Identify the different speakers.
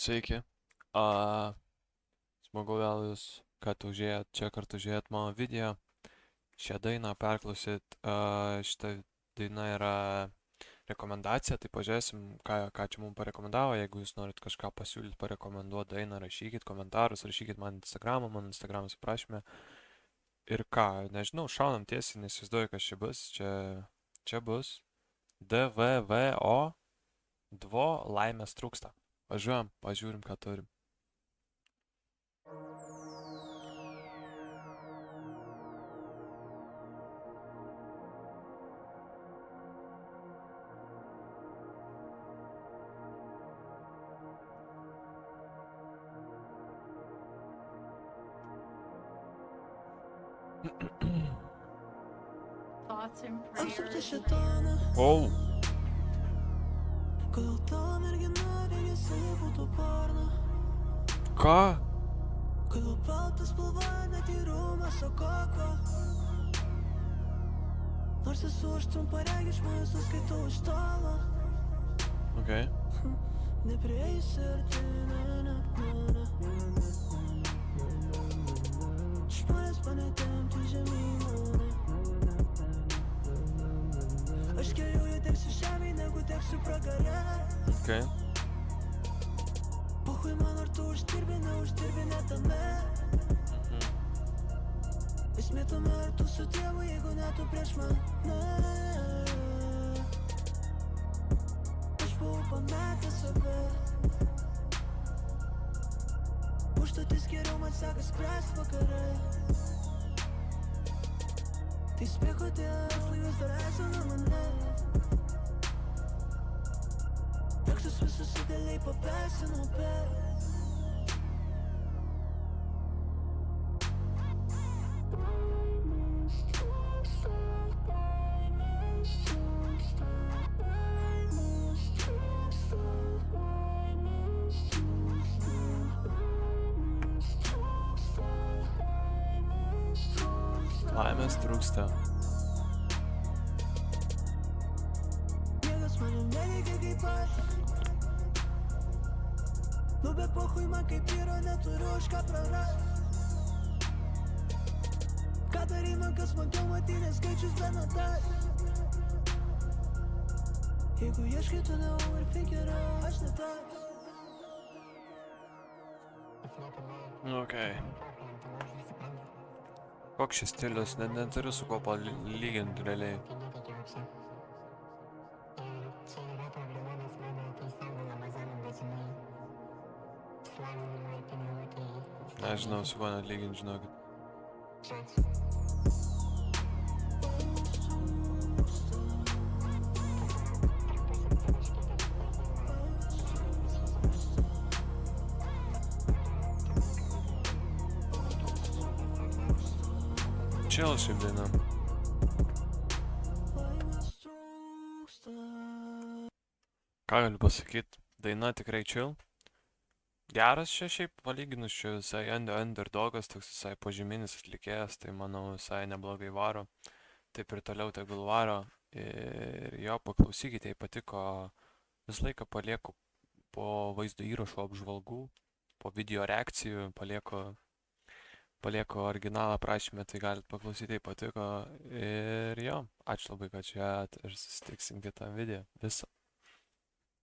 Speaker 1: Sveiki. A, smagu vėl jūs, kad užėjot čia kartu žiūrėt mano video. Šią dainą perklausyt. Šita daina yra rekomendacija, tai pažiūrėsim, ką čia mums parekomendavo. Jeigu jūs norit kažką pasiūlyti, parekomenduoti dainą, rašykit komentarus, rašykit man Instagramą, man Instagramas aprašyme. Ir ką, nežinau, šaunam tiesiai, nesizduoju, kas čia bus. Čia bus DVVO 2 laimės trūksta. Važiuojam, pažiūrim, ką turim.
Speaker 2: Thoughts and
Speaker 3: Apsupta
Speaker 2: prayers.
Speaker 3: šėtoną,
Speaker 1: Oh,
Speaker 3: kodėl tavo mergina regisi būtų porno,
Speaker 1: ką?
Speaker 3: kodėl baltas spalva netyrumas okoko. Nors esu aš trumparegis, žmonės suskaitau iš tolo,
Speaker 1: Okay.
Speaker 3: neprieisi arti, žmonės mane tempti žemyn, aš geriau jie teksiu žemėj, negu teksiu pragare.
Speaker 1: Okay.
Speaker 3: Pochui man ar tu uždirbi, neuždirbi net tame. Esmė tame ar tu su Dievu, jeigu ne tu prieš mane. Aš buvau pametęs save. Užduotis geriau man seka spręst vakarai. Tai spėk, kodėl laivas dar erzina mane. Tekstus visus idealiai papeisinau, bet
Speaker 1: Laimės trūksta.
Speaker 3: niekas manim neveikia kaip aš. Nu bet pochui man kaip vyro neturiu už ką prarast. Ką darai man, kas smagiau matyti skaičius be natas. Jeigu ieškai tu ne overthinkerio, aš ne tas.
Speaker 1: Okay. Koks šis stilius, neturiu su kuo palyginti realiai. Nežinau, su kuo net lyginti, žinokit. Chill šiaip daina.
Speaker 3: Laimės trūksta.
Speaker 1: Ką galiu pasakyti? Daina tikrai chill. Geras čia šiaip palyginus, čia visai underdogas, toks visai požeminis atlikėjas, tai manau visai neblogai varo. Taip ir toliau tegul varo. Ir jo, paklausykite, jei patiko. Visą laiką palieku po vaizdo įrašo apžvalgų, po video reakcijų, palieku originalą prašymę, tai galit paklausyti, jei patiko. Ir jo, ačiū labai, kad žiūrėjot ir susitiksim kitam video. Viso.